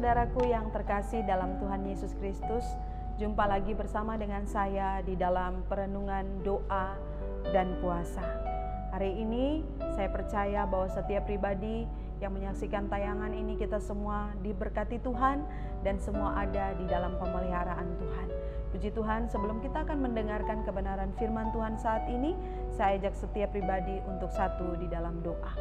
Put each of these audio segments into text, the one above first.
saudaraku yang terkasih dalam Tuhan Yesus Kristus, jumpa lagi bersama dengan saya di dalam perenungan doa dan puasa. Hari ini saya percaya bahwa setiap pribadi yang menyaksikan tayangan ini, kita semua diberkati Tuhan dan semua ada di dalam pemeliharaan Tuhan. Puji Tuhan, sebelum kita akan mendengarkan kebenaran firman Tuhan saat ini, saya ajak setiap pribadi untuk satu di dalam doa.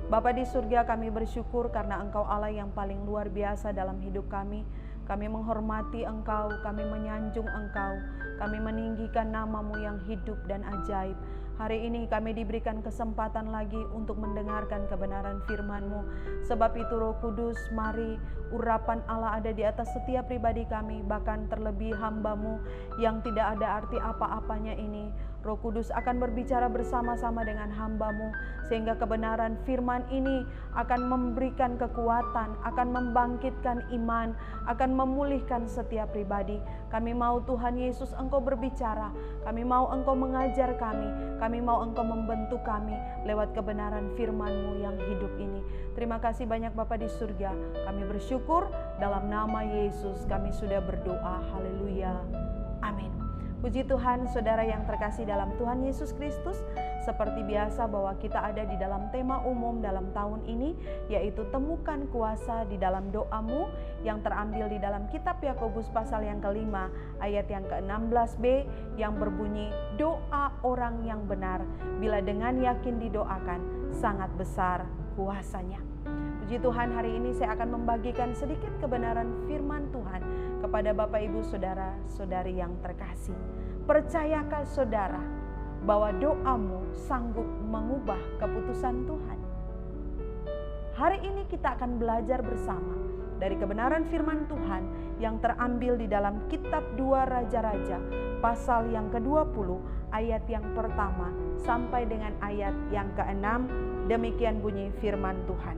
Bapa di surga, kami bersyukur karena Engkau Allah yang paling luar biasa dalam hidup kami. Kami menghormati Engkau, kami menyanjung Engkau, kami meninggikan nama-Mu yang hidup dan ajaib. Hari ini kami diberikan kesempatan lagi untuk mendengarkan kebenaran firman-Mu. Sebab itu Roh Kudus, mari urapan Allah ada di atas setiap pribadi kami, bahkan terlebih hamba-Mu yang tidak ada arti apa-apanya ini. Roh Kudus akan berbicara bersama-sama dengan hamba-Mu, sehingga kebenaran firman ini akan memberikan kekuatan, akan membangkitkan iman, akan memulihkan setiap pribadi. Kami mau Tuhan Yesus Engkau berbicara, kami mau Engkau mengajar kami mau Engkau membentuk kami lewat kebenaran firman-Mu yang hidup ini. Terima kasih banyak Bapa di surga, kami bersyukur dalam nama Yesus kami sudah berdoa. Haleluya, amin. Puji Tuhan, saudara yang terkasih dalam Tuhan Yesus Kristus. Seperti biasa bahwa kita ada di dalam tema umum dalam tahun ini, yaitu temukan kuasa di dalam doamu, yang terambil di dalam kitab Yakobus pasal yang kelima ayat yang ke-16b yang berbunyi, doa orang yang benar bila dengan yakin didoakan sangat besar kuasanya. Puji Tuhan, hari ini saya akan membagikan sedikit kebenaran firman Tuhan kepada Bapak Ibu Saudara-saudari yang terkasih. Percayakah saudara bahwa doamu sanggup mengubah keputusan Tuhan? Hari ini kita akan belajar bersama dari kebenaran firman Tuhan yang terambil di dalam kitab 2 Raja-Raja pasal yang ke-20 ayat yang pertama sampai dengan ayat yang ke-6. Demikian bunyi firman Tuhan.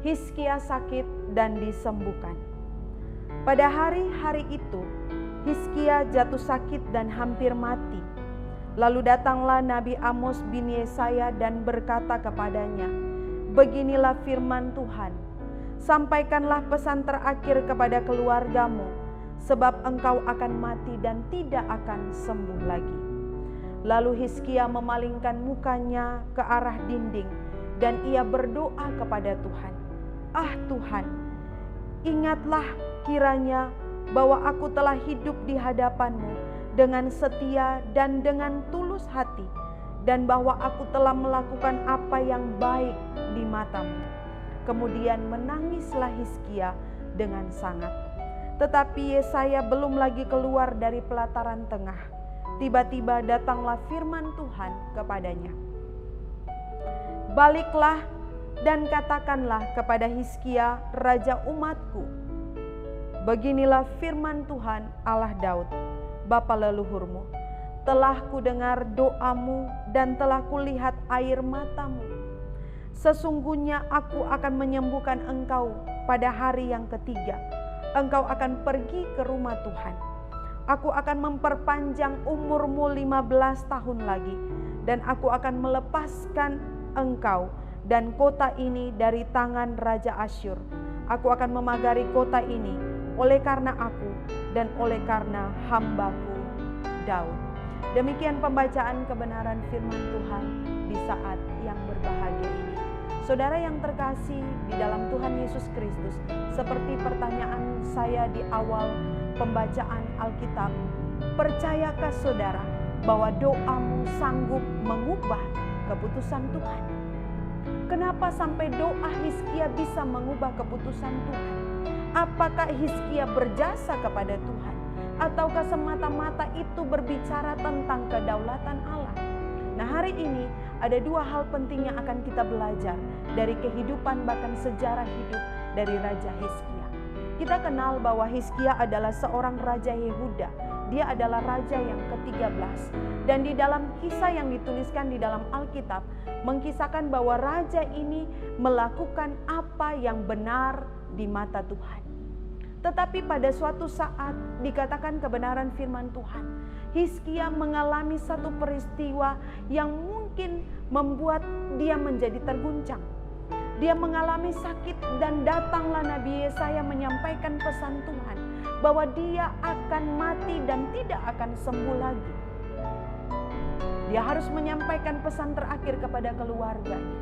Hizkia sakit dan disembuhkan. Pada hari-hari itu, Hizkia jatuh sakit dan hampir mati. Lalu datanglah Nabi Amos bin Yesaya dan berkata kepadanya, beginilah firman Tuhan, sampaikanlah pesan terakhir kepada keluargamu, sebab engkau akan mati dan tidak akan sembuh lagi. Lalu Hizkia memalingkan mukanya ke arah dinding dan ia berdoa kepada Tuhan. Ah Tuhan, ingatlah kiranya bahwa aku telah hidup di hadapan-Mu dengan setia dan dengan tulus hati, dan bahwa aku telah melakukan apa yang baik di mata-Mu. Kemudian menangislah Hizkia dengan sangat. Tetapi Yesaya belum lagi keluar dari pelataran tengah. Tiba-tiba datanglah firman Tuhan kepadanya. Baliklah dan katakanlah kepada Hizkia, raja umatku, beginilah firman Tuhan Allah Daud, bapa leluhurmu, telah kudengar doamu dan telah kulihat air matamu. Sesungguhnya aku akan menyembuhkan engkau pada hari yang ketiga. Engkau akan pergi ke rumah Tuhan. Aku akan memperpanjang umurmu 15 tahun lagi, dan aku akan melepaskan engkau dan kota ini dari tangan Raja Asyur. Aku akan memagari kota ini oleh karena aku dan oleh karena hambaku Daud. Demikian pembacaan kebenaran firman Tuhan di saat yang berbahagia ini. Saudara yang terkasih di dalam Tuhan Yesus Kristus, seperti pertanyaan saya di awal pembacaan Alkitab, percayakah saudara bahwa doamu sanggup mengubah keputusan Tuhan? Kenapa sampai doa Hizkia bisa mengubah keputusan Tuhan? Apakah Hizkia berjasa kepada Tuhan? Ataukah semata-mata itu berbicara tentang kedaulatan Allah? Nah, hari ini ada dua hal penting yang akan kita belajar dari kehidupan bahkan sejarah hidup dari Raja Hizkia. Kita kenal bahwa Hizkia adalah seorang Raja Yehuda. Dia adalah raja yang ke-13. Dan di dalam kisah yang dituliskan di dalam Alkitab, mengkisahkan bahwa raja ini melakukan apa yang benar di mata Tuhan. Tetapi pada suatu saat dikatakan kebenaran firman Tuhan, Hizkia mengalami satu peristiwa yang mungkin membuat dia menjadi terguncang. Dia mengalami sakit dan datanglah Nabi Yesaya menyampaikan pesan Tuhan bahwa dia akan mati dan tidak akan sembuh lagi. Dia harus menyampaikan pesan terakhir kepada keluarganya.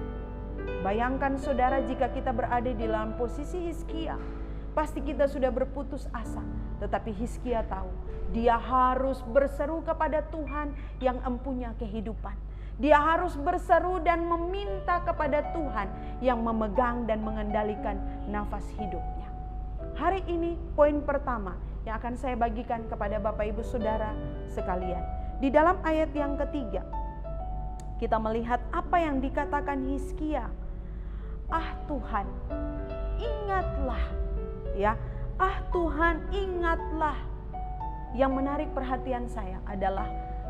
Bayangkan saudara, jika kita berada di dalam posisi Hizkia, pasti kita sudah berputus asa. Tetapi Hizkia tahu dia harus berseru kepada Tuhan yang empunya kehidupan. Dia harus berseru dan meminta kepada Tuhan yang memegang dan mengendalikan nafas hidupnya. Hari ini poin pertama yang akan saya bagikan kepada Bapak Ibu Saudara sekalian. Di dalam ayat yang ketiga, kita melihat apa yang dikatakan Hizkia. Ah Tuhan, ingatlah ya. Ah Tuhan, ingatlah. Yang menarik perhatian saya adalah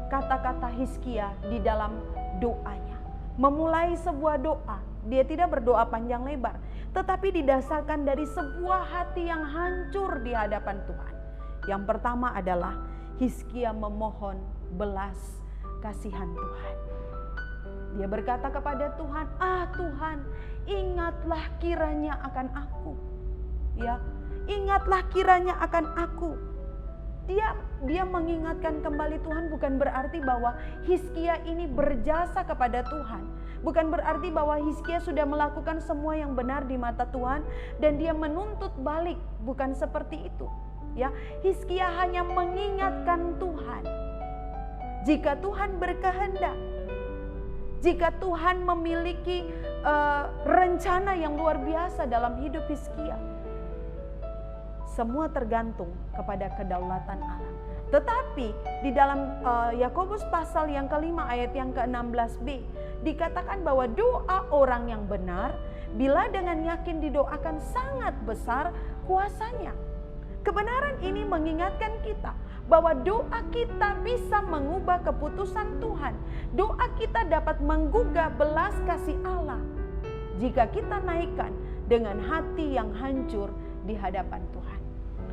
kata-kata Hizkia di dalam doanya. Memulai sebuah doa, dia tidak berdoa panjang lebar, tetapi didasarkan dari sebuah hati yang hancur di hadapan Tuhan. Yang pertama adalah Hizkia memohon belas kasihan Tuhan. Dia berkata kepada Tuhan, ah Tuhan, ingatlah kiranya akan aku. Ya, ingatlah kiranya akan aku. Dia mengingatkan kembali Tuhan, bukan berarti bahwa Hizkia ini berjasa kepada Tuhan. Bukan berarti bahwa Hizkia sudah melakukan semua yang benar di mata Tuhan dan dia menuntut balik, bukan seperti itu. Ya, Hizkia hanya mengingatkan Tuhan. Jika Tuhan berkehendak, jika Tuhan memiliki rencana yang luar biasa dalam hidup Hizkia, semua tergantung kepada kedaulatan Allah. Tetapi di dalam Yakobus pasal yang kelima ayat yang ke-16b dikatakan bahwa doa orang yang benar bila dengan yakin didoakan sangat besar kuasanya. Kebenaran ini mengingatkan kita bahwa doa kita bisa mengubah keputusan Tuhan. Doa kita dapat menggugah belas kasih Allah jika kita naikkan dengan hati yang hancur di hadapan Tuhan.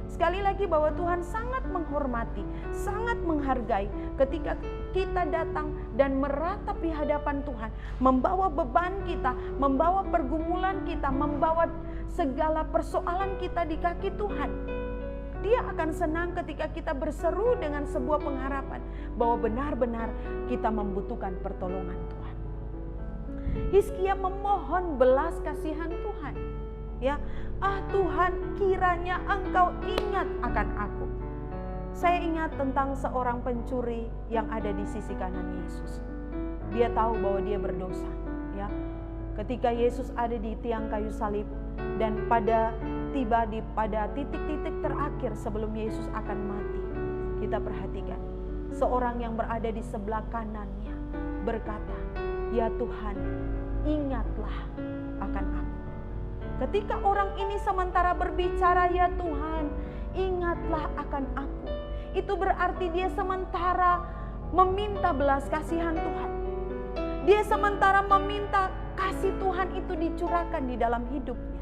Sekali lagi bahwa Tuhan sangat menghormati, sangat menghargai ketika kita datang dan meratap di hadapan Tuhan, membawa beban kita, membawa pergumulan kita, membawa segala persoalan kita di kaki Tuhan. Dia akan senang ketika kita berseru dengan sebuah pengharapan bahwa benar-benar kita membutuhkan pertolongan Tuhan. Hizkia memohon belas kasihan Tuhan. Ya, ah Tuhan, kiranya Engkau ingat akan aku. Saya ingat tentang seorang pencuri yang ada di sisi kanan Yesus. Dia tahu bahwa dia berdosa. Ya, ketika Yesus ada di tiang kayu salib dan pada titik-titik terakhir sebelum Yesus akan mati, kita perhatikan seorang yang berada di sebelah kanannya berkata, ya Tuhan, ingatlah akan aku. Ketika orang ini sementara berbicara, ya Tuhan, ingatlah akan aku, itu berarti dia sementara meminta belas kasihan Tuhan. Dia sementara meminta kasih Tuhan itu dicurahkan di dalam hidupnya.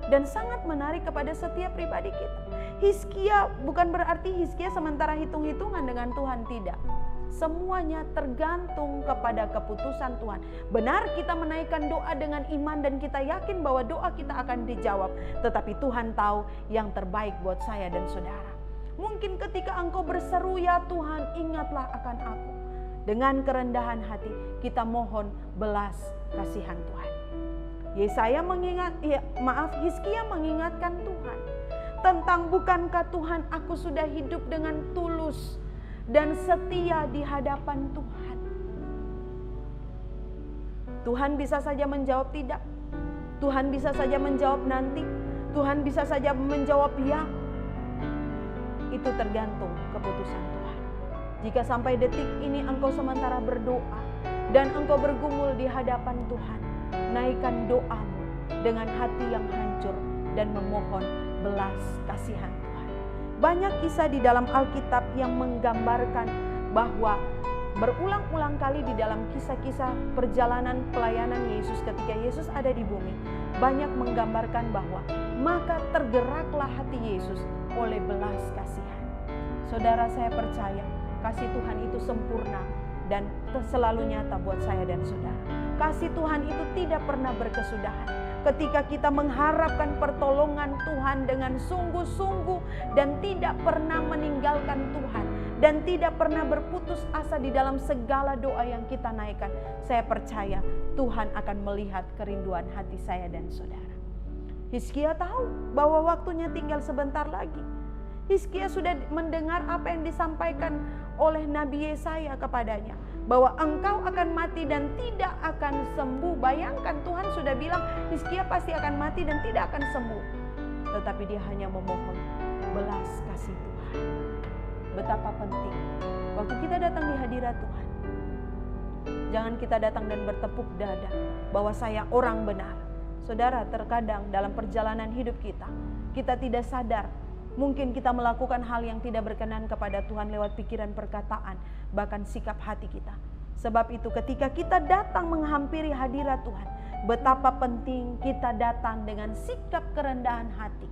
Dan sangat menarik kepada setiap pribadi kita. Hizkia bukan berarti Hizkia sementara hitung-hitungan dengan Tuhan, tidak. Semuanya tergantung kepada keputusan Tuhan. Benar, kita menaikkan doa dengan iman dan kita yakin bahwa doa kita akan dijawab. Tetapi Tuhan tahu yang terbaik buat saya dan saudara. Mungkin ketika engkau berseru, ya Tuhan, ingatlah akan aku. Dengan kerendahan hati kita mohon belas kasihan Tuhan. Hizkia mengingatkan Tuhan tentang, bukankah Tuhan aku sudah hidup dengan tulus dan setia di hadapan Tuhan. Tuhan bisa saja menjawab tidak. Tuhan bisa saja menjawab nanti. Tuhan bisa saja menjawab ya. Itu tergantung keputusan Tuhan. Jika sampai detik ini engkau sementara berdoa dan engkau bergumul di hadapan Tuhan, naikkan doamu dengan hati yang hancur dan memohon belas kasihan Tuhan. Banyak kisah di dalam Alkitab yang menggambarkan bahwa berulang-ulang kali di dalam kisah-kisah perjalanan pelayanan Yesus ketika Yesus ada di bumi, banyak menggambarkan bahwa maka tergeraklah hati Yesus oleh belas kasihan. Saudara, saya percaya kasih Tuhan itu sempurna dan selalu nyata buat saya dan saudara. Kasih Tuhan itu tidak pernah berkesudahan. ketika kita mengharapkan pertolongan Tuhan dengan sungguh-sungguh dan tidak pernah meninggalkan Tuhan dan tidak pernah berputus asa di dalam segala doa yang kita naikkan, saya percaya Tuhan akan melihat kerinduan hati saya dan saudara. Hizkia tahu bahwa waktunya tinggal sebentar lagi. Hizkia sudah mendengar apa yang disampaikan oleh Nabi Yesaya kepadanya, bahwa engkau akan mati dan tidak akan sembuh. Bayangkan, Tuhan sudah bilang Hizkia pasti akan mati dan tidak akan sembuh. Tetapi dia hanya memohon belas kasih Tuhan. Betapa penting waktu kita datang di hadirat Tuhan, jangan kita datang dan bertepuk dada bahwa saya orang benar. Saudara, terkadang dalam perjalanan hidup kita tidak sadar. Mungkin kita melakukan hal yang tidak berkenan kepada Tuhan lewat pikiran, perkataan, bahkan sikap hati kita. Sebab itu ketika kita datang menghampiri hadirat Tuhan, betapa penting kita datang dengan sikap kerendahan hati,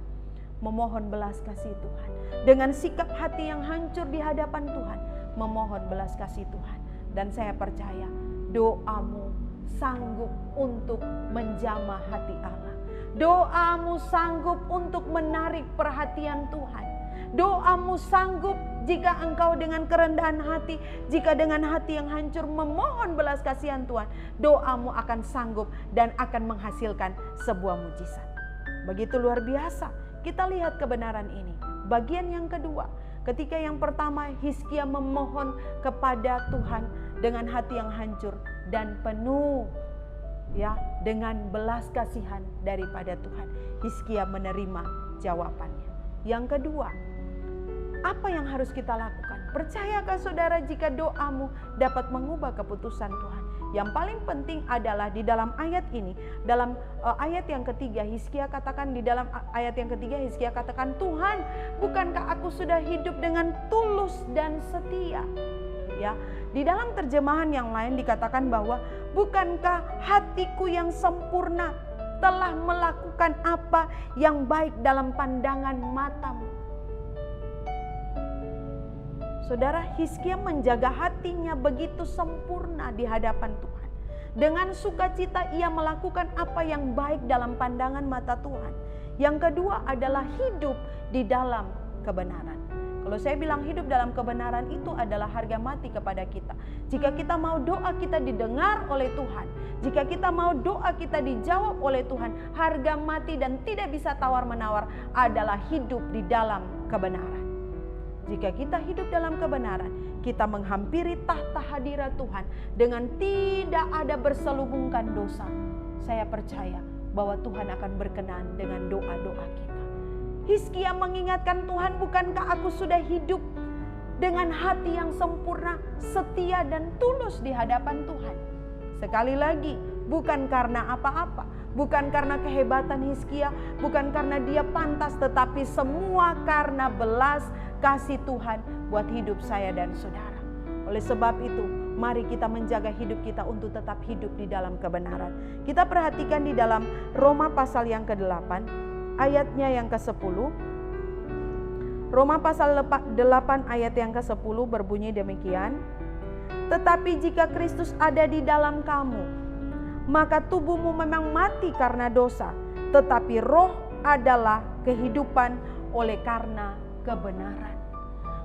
memohon belas kasih Tuhan. Dengan sikap hati yang hancur di hadapan Tuhan, memohon belas kasih Tuhan. Dan saya percaya doamu sanggup untuk menjamah hati Allah. Doamu sanggup untuk menarik perhatian Tuhan. Doamu sanggup jika engkau dengan kerendahan hati, jika dengan hati yang hancur memohon belas kasihan Tuhan, doamu akan sanggup dan akan menghasilkan sebuah mujizat. Begitu luar biasa. Kita lihat kebenaran ini. Bagian yang kedua, ketika yang pertama Hizkia memohon kepada Tuhan dengan hati yang hancur dan penuh dengan belas kasihan daripada Tuhan, Hizkia menerima jawabannya. Yang kedua, apa yang harus kita lakukan? Percayakah saudara jika doamu dapat mengubah keputusan Tuhan? Yang paling penting adalah di dalam ayat ini, dalam ayat yang ketiga, Hizkia katakan, Tuhan, bukankah aku sudah hidup dengan tulus dan setia? Ya, di dalam terjemahan yang lain dikatakan bahwa bukankah hatiku yang sempurna telah melakukan apa yang baik dalam pandangan matamu? Saudara, Hizkia menjaga hatinya begitu sempurna di hadapan Tuhan. Dengan sukacita ia melakukan apa yang baik dalam pandangan mata Tuhan. Yang kedua adalah hidup di dalam kebenaran. Kalau saya bilang hidup dalam kebenaran, itu adalah harga mati kepada kita. Jika kita mau doa kita didengar oleh Tuhan, jika kita mau doa kita dijawab oleh Tuhan, harga mati dan tidak bisa tawar-menawar adalah hidup di dalam kebenaran. Jika kita hidup dalam kebenaran, kita menghampiri tahta hadirat Tuhan dengan tidak ada berselubungkan dosa. Saya percaya bahwa Tuhan akan berkenan dengan doa-doa kita. Hizkia mengingatkan Tuhan, bukankah aku sudah hidup dengan hati yang sempurna, setia dan tulus di hadapan Tuhan? Sekali lagi, bukan karena apa-apa, bukan karena kehebatan Hizkia, bukan karena dia pantas, tetapi semua karena belas kasih Tuhan buat hidup saya dan saudara. Oleh sebab itu, mari kita menjaga hidup kita untuk tetap hidup di dalam kebenaran. Kita perhatikan di dalam Roma pasal yang ke-8, ayatnya yang ke-10. Roma pasal 8 ayat yang ke-10 berbunyi demikian. Tetapi jika Kristus ada di dalam kamu, maka tubuhmu memang mati karena dosa, tetapi roh adalah kehidupan oleh karena kebenaran.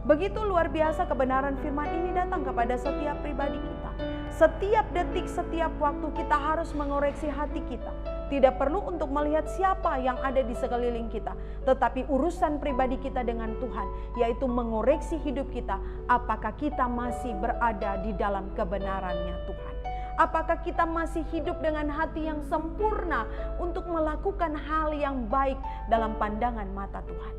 Begitu luar biasa kebenaran firman ini datang kepada setiap pribadi kita. Setiap detik, setiap waktu kita harus mengoreksi hati kita. Tidak perlu untuk melihat siapa yang ada di sekeliling kita, tetapi urusan pribadi kita dengan Tuhan, yaitu mengoreksi hidup kita. Apakah kita masih berada di dalam kebenarannya Tuhan? Apakah kita masih hidup dengan hati yang sempurna untuk melakukan hal yang baik dalam pandangan mata Tuhan?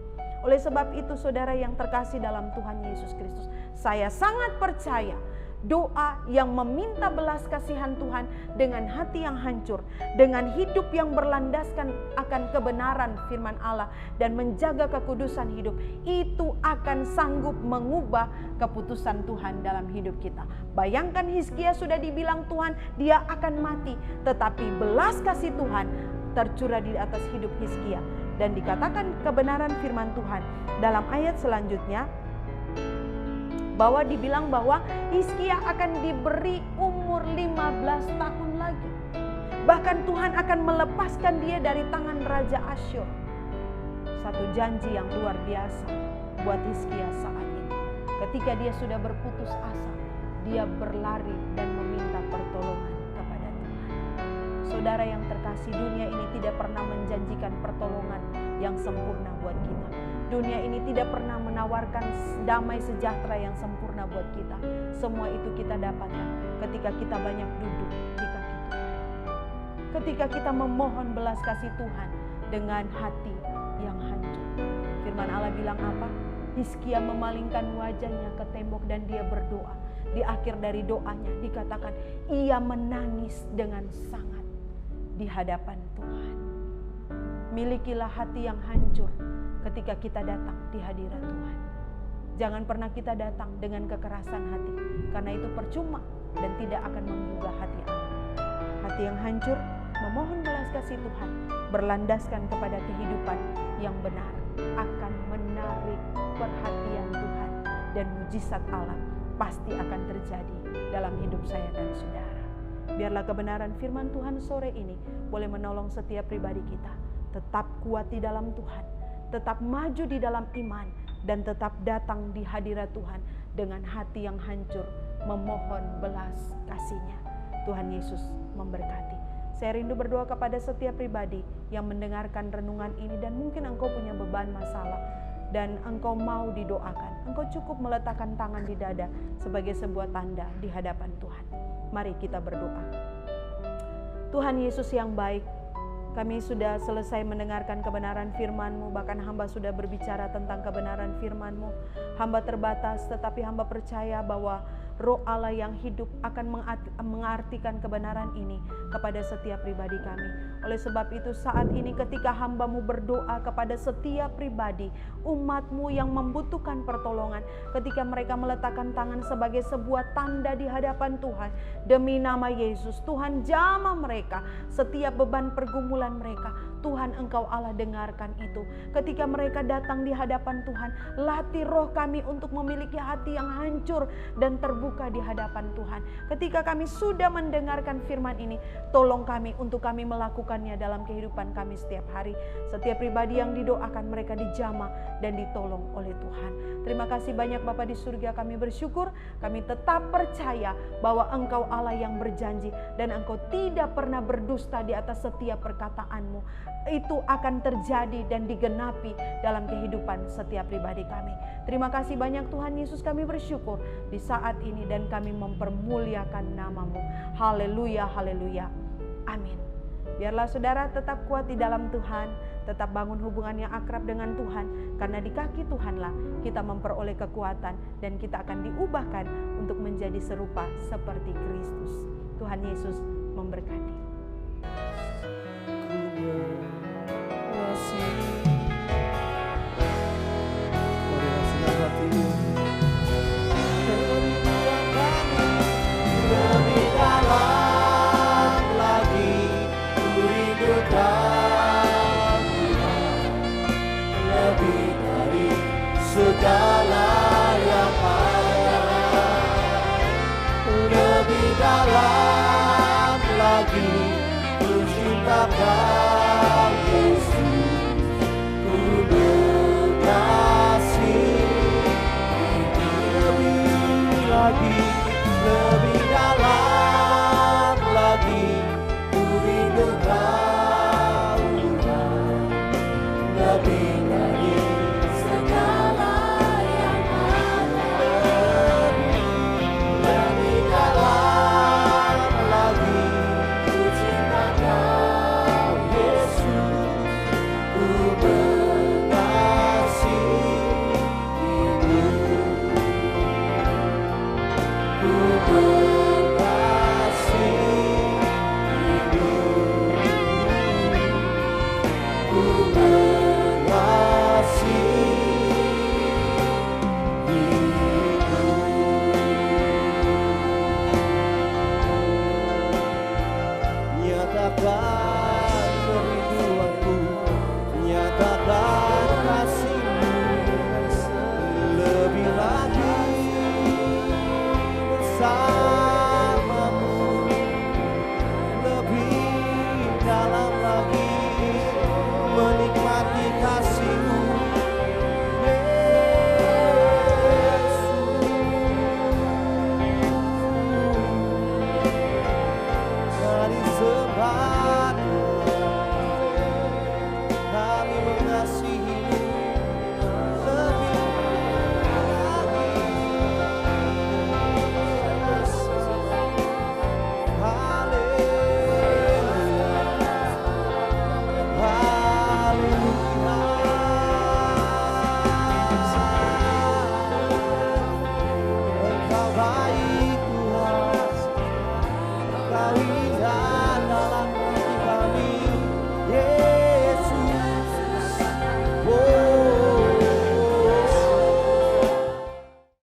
Oleh sebab itu, saudara yang terkasih dalam Tuhan Yesus Kristus, saya sangat percaya doa yang meminta belas kasihan Tuhan dengan hati yang hancur, dengan hidup yang berlandaskan akan kebenaran firman Allah dan menjaga kekudusan hidup, itu akan sanggup mengubah keputusan Tuhan dalam hidup kita. Bayangkan Hizkia sudah dibilang Tuhan dia akan mati, tetapi belas kasih Tuhan tercurah di atas hidup Hizkia. Dan dikatakan kebenaran firman Tuhan dalam ayat selanjutnya, bahwa dibilang bahwa Hizkia akan diberi umur 15 tahun lagi. Bahkan Tuhan akan melepaskan dia dari tangan Raja Asyur. Satu janji yang luar biasa buat Hizkia saat ini. Ketika dia sudah berputus asa, dia berlari dan meminta pertolongan kepada Tuhan. Saudara yang terkasih, dunia ini tidak pernah menjanjikan pertolongan yang sempurna buat kita. Dunia ini tidak pernah menawarkan damai sejahtera yang sempurna buat kita. Semua itu kita dapatkan ketika kita banyak duduk di kaki Tuhan. Ketika kita memohon belas kasih Tuhan dengan hati yang hancur. Firman Allah bilang apa? Hizkia memalingkan wajahnya ke tembok dan dia berdoa. Di akhir dari doanya dikatakan ia menangis dengan sangat di hadapan Tuhan. Milikilah hati yang hancur ketika kita datang di hadirat Tuhan. Jangan pernah kita datang dengan kekerasan hati, karena itu percuma dan tidak akan menggugah hati Allah. Hati yang hancur memohon belas kasih Tuhan, berlandaskan kepada kehidupan yang benar, akan menarik perhatian Tuhan, dan mujizat Allah pasti akan terjadi dalam hidup saya dan saudara. Biarlah kebenaran firman Tuhan sore ini boleh menolong setiap pribadi kita. Tetap kuat di dalam Tuhan, tetap maju di dalam iman, dan tetap datang di hadirat Tuhan dengan hati yang hancur, memohon belas kasih-Nya. Tuhan Yesus memberkati. Saya rindu berdoa kepada setiap pribadi yang mendengarkan renungan ini, dan mungkin engkau punya beban masalah dan engkau mau didoakan. Engkau cukup meletakkan tangan di dada sebagai sebuah tanda di hadapan Tuhan. Mari kita berdoa. Tuhan Yesus yang baik, kami sudah selesai mendengarkan kebenaran firman-Mu, bahkan hamba sudah berbicara tentang kebenaran firman-Mu. Hamba terbatas, tetapi hamba percaya bahwa Roh Allah yang hidup akan mengartikan kebenaran ini kepada setiap pribadi kami. Oleh sebab itu saat ini ketika hamba-Mu berdoa kepada setiap pribadi, umat-Mu yang membutuhkan pertolongan, ketika mereka meletakkan tangan sebagai sebuah tanda di hadapan Tuhan, demi nama Yesus, Tuhan jamah mereka, setiap beban pergumulan mereka, Tuhan Engkau Allah dengarkan itu. Ketika mereka datang di hadapan Tuhan, latih roh kami untuk memiliki hati yang hancur dan terbuka di hadapan Tuhan. Ketika kami sudah mendengarkan firman ini, tolong kami untuk kami melakukannya dalam kehidupan kami setiap hari. Setiap pribadi yang didoakan mereka dijamah dan ditolong oleh Tuhan. Terima kasih banyak Bapa di surga, kami bersyukur, kami tetap percaya bahwa Engkau Allah yang berjanji dan Engkau tidak pernah berdusta di atas setiap perkataan-Mu. Itu akan terjadi dan digenapi dalam kehidupan setiap pribadi kami. Terima kasih banyak Tuhan Yesus, kami bersyukur di saat ini dan kami mempermuliakan nama-Mu. Haleluya, haleluya. Amin. Biarlah saudara tetap kuat di dalam Tuhan, tetap bangun hubungan yang akrab dengan Tuhan, karena di kaki Tuhanlah kita memperoleh kekuatan dan kita akan diubahkan untuk menjadi serupa seperti Kristus. Tuhan Yesus memberkati. Ku berwasiat